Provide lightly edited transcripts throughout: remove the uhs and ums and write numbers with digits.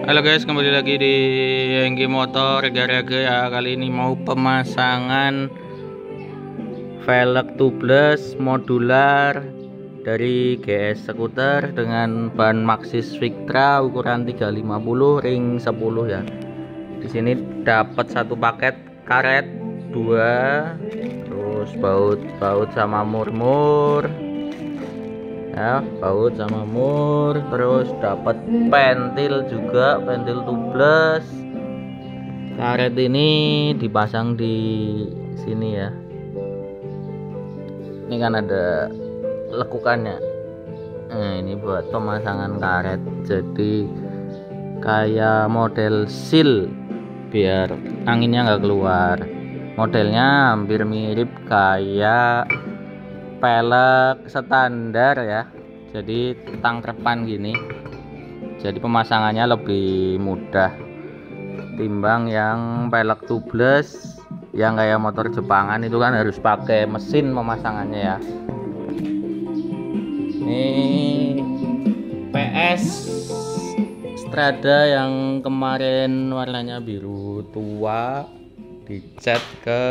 Halo guys, kembali lagi di Hengki Motor Raga-raga ya. Kali ini mau pemasangan velg tubeless modular dari GS Scooter dengan ban Maxxis Victra ukuran 350 ring 10 ya. Di sini dapat satu paket karet 2, terus baut sama mur-mur. Ya, baut sama mur, terus dapat pentil juga, pentil tubeless. Karet ini dipasang di sini ya. Ini kan ada lekukannya. Nah, ini buat pemasangan karet. Jadi kayak model seal biar anginnya nggak keluar. Modelnya hampir mirip kayak velg standar ya, jadi tangkerpan gini, jadi pemasangannya lebih mudah timbang yang velg tubeless yang kayak motor Jepangan itu kan harus pakai mesin pemasangannya ya. Ini PS Strada yang kemarin warnanya biru tua dicat ke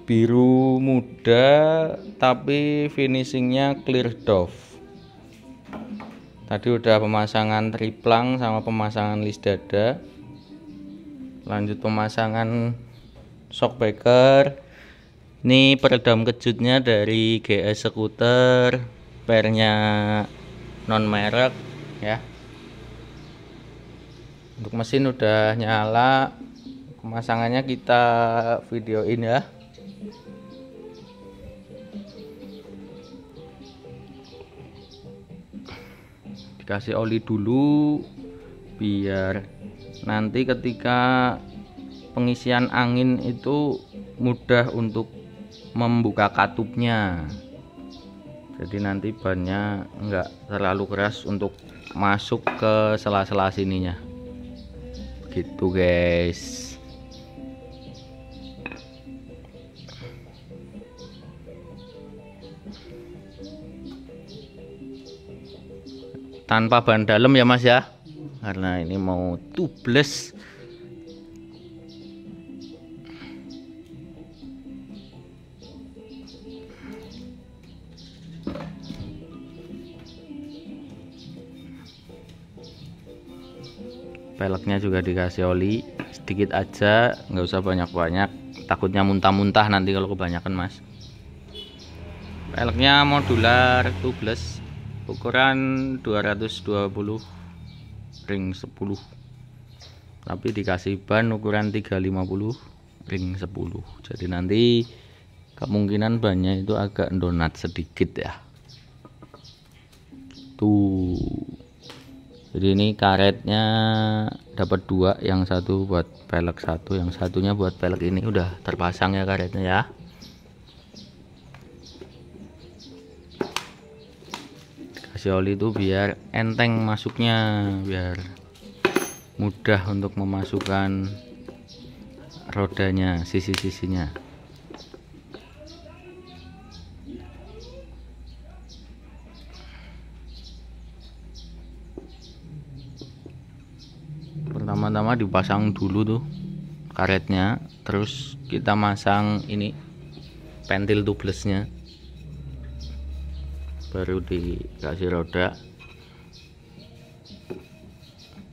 biru muda tapi finishingnya clear doff. Tadi udah pemasangan triplang sama pemasangan list dada, lanjut pemasangan shockbreaker. Ini peredam kejutnya dari GS Scooter, pernya non merek ya. Untuk mesin udah nyala, pemasangannya kita videoin ya. Dikasih oli dulu biar nanti ketika pengisian angin itu mudah untuk membuka katupnya, jadi nanti bannya enggak terlalu keras untuk masuk ke sela-sela sininya gitu guys. Tanpa ban dalam ya mas ya, karena ini mau tubeless. Peleknya juga dikasih oli sedikit aja, nggak usah banyak-banyak, takutnya muntah-muntah nanti kalau kebanyakan mas. Peleknya modular tubeless ukuran 220 ring 10, tapi dikasih ban ukuran 350 ring 10, jadi nanti kemungkinan bannya itu agak donat sedikit ya tuh. Jadi ini karetnya dapat 2, yang satu buat velg satu, yang satunya buat velg ini. Udah terpasang ya karetnya ya. Oli itu biar enteng masuknya, biar mudah untuk memasukkan rodanya, sisi-sisinya. Pertama-tama dipasang dulu tuh karetnya, terus kita masang ini pentil tubelessnya, baru dikasih roda,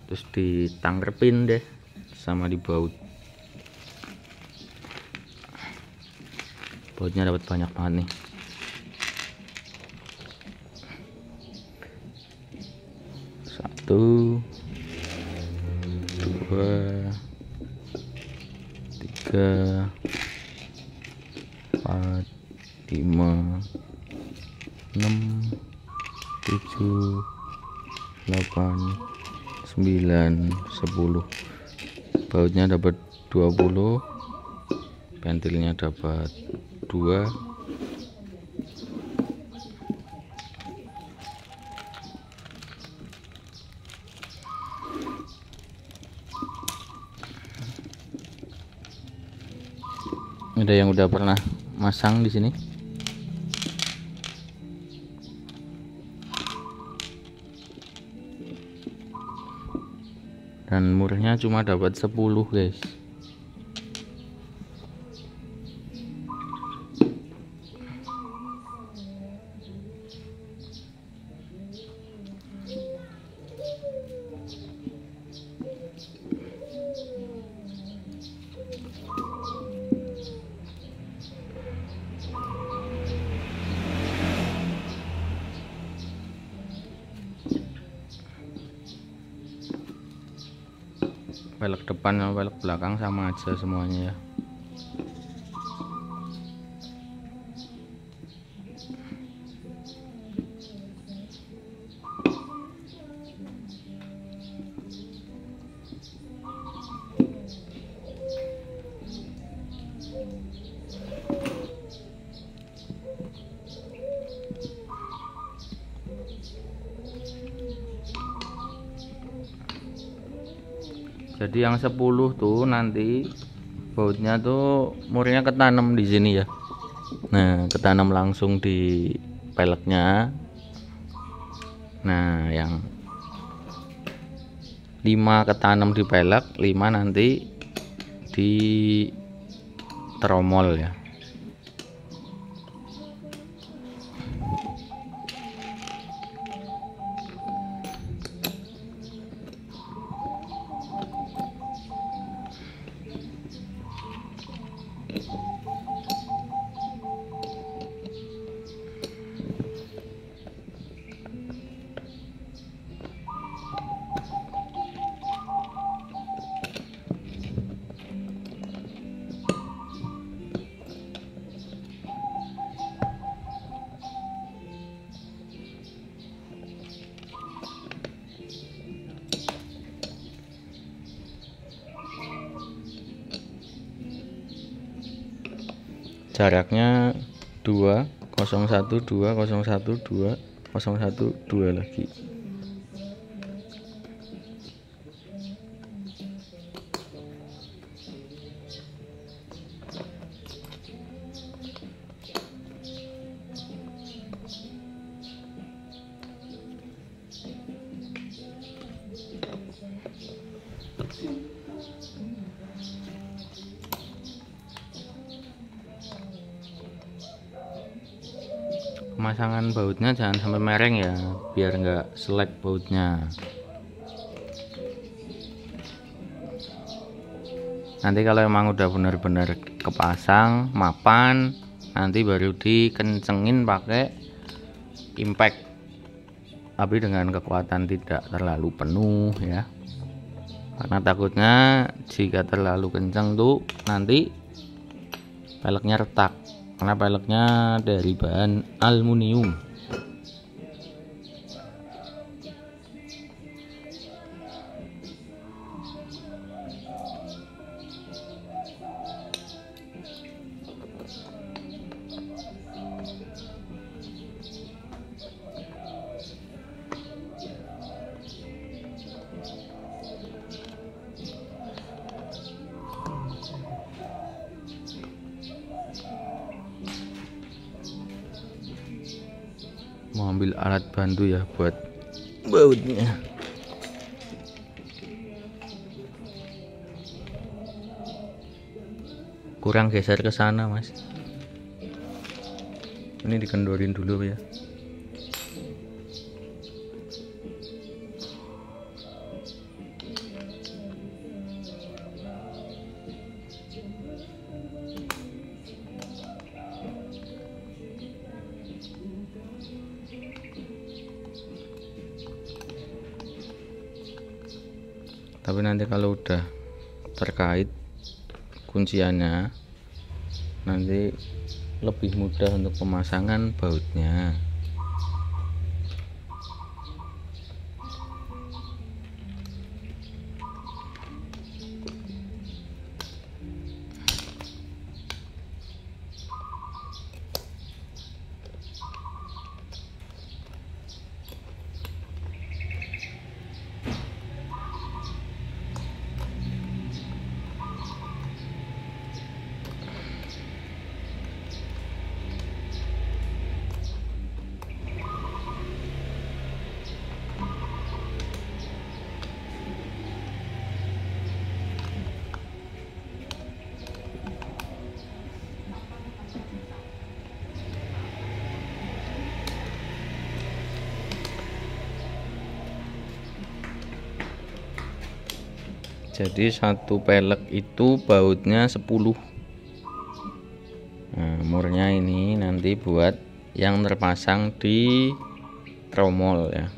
terus ditangkerpin deh sama di baut. Bautnya dapat banyak banget nih. Satu, 2, 3, 4, 5, 6, 7, 8, 9, 10. Bautnya dapat 20, pentilnya dapat 2. Ada yang udah pernah masang di sini. dan murnya cuma dapat 10 guys. Velg depan sama velg belakang sama aja semuanya ya. Jadi yang 10 tuh nanti bautnya tuh murnya ketanam di sini ya. Nah, ketanam langsung di peleknya. Nah, yang 5 ketanam di pelek, 5 nanti di tromol ya. Jaraknya 2 01 2 01 2 01 2 lagi. Pemasangan bautnya jangan sampai mereng ya, biar nggak selek bautnya. Nanti kalau emang udah benar-benar kepasang mapan, nanti baru dikencengin pakai impact, tapi dengan kekuatan tidak terlalu penuh ya, karena takutnya jika terlalu kenceng tuh nanti peleknya retak, karena peleknya dari bahan aluminium. Mau ambil alat bantu ya buat bautnya. Kurang geser ke sana mas, ini dikendorin dulu ya. Tapi nanti kalau udah terkait kunciannya, nanti lebih mudah untuk pemasangan bautnya. Jadi satu pelek itu bautnya 10. Nah, murnya ini nanti buat yang terpasang di tromol ya.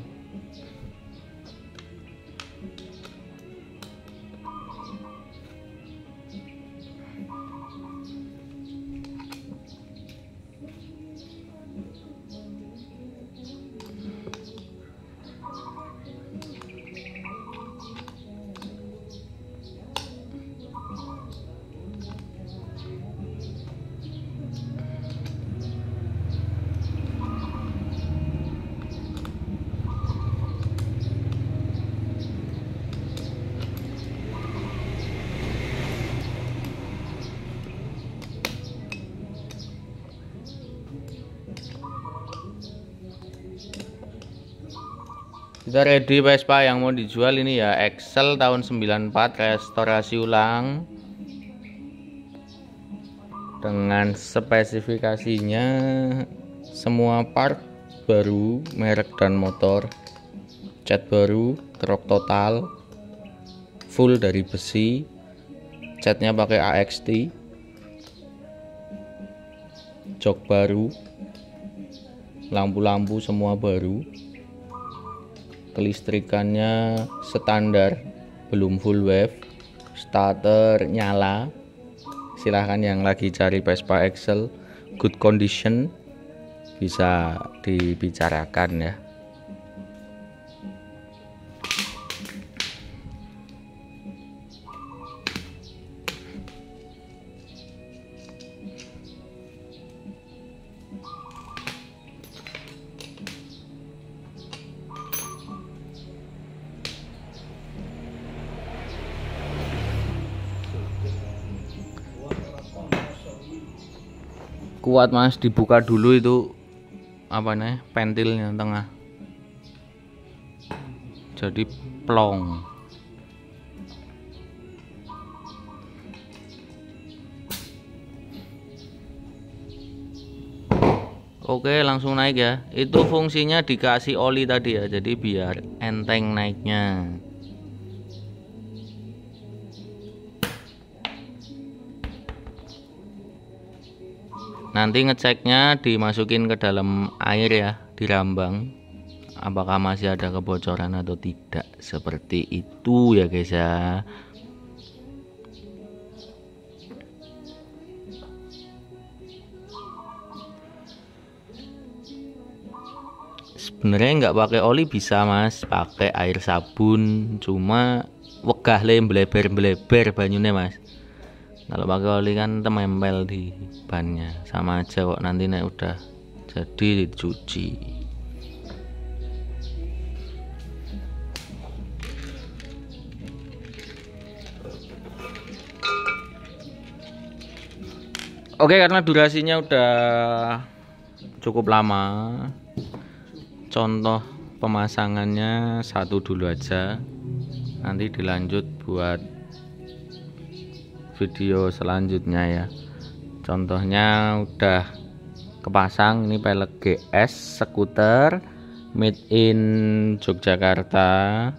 Kita ready Vespa yang mau dijual ini ya, Excel tahun 94 restorasi ulang dengan spesifikasinya semua part baru, merek dan motor, cat baru, krok total, full dari besi, catnya pakai AXT, jok baru, lampu-lampu semua baru. Kelistrikannya standar, belum full wave, starter nyala. Silahkan yang lagi cari Vespa Excel good condition bisa dibicarakan ya. Kuat mas, dibuka dulu itu apa nih pentilnya tengah, jadi plong. Oke, langsung naik ya. Itu fungsinya dikasih oli tadi ya, jadi biar enteng naiknya. Nanti ngeceknya dimasukin ke dalam air ya, dirambang apakah masih ada kebocoran atau tidak, seperti itu ya guys ya. Sebenarnya nggak pakai oli bisa mas, pakai air sabun, cuma wegah le bleber banyune mas. Kalau pakai oli kan temempel di bannya, sama aja kok, nanti nek udah jadi dicuci. Oke, karena durasinya udah cukup lama, contoh pemasangannya satu dulu aja, nanti dilanjut buat video selanjutnya ya. Contohnya udah kepasang, ini pelek GS skuter made in Yogyakarta,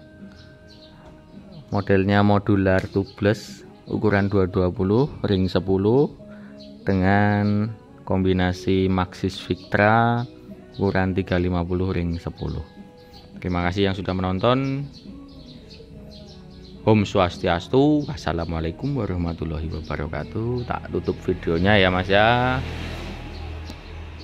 modelnya modular tubeless, ukuran 220 ring 10 dengan kombinasi Maxxis Victra ukuran 350 ring 10. Terima kasih yang sudah menonton. Om Swastiastu. Assalamualaikum warahmatullahi wabarakatuh. Tak tutup videonya ya mas ya.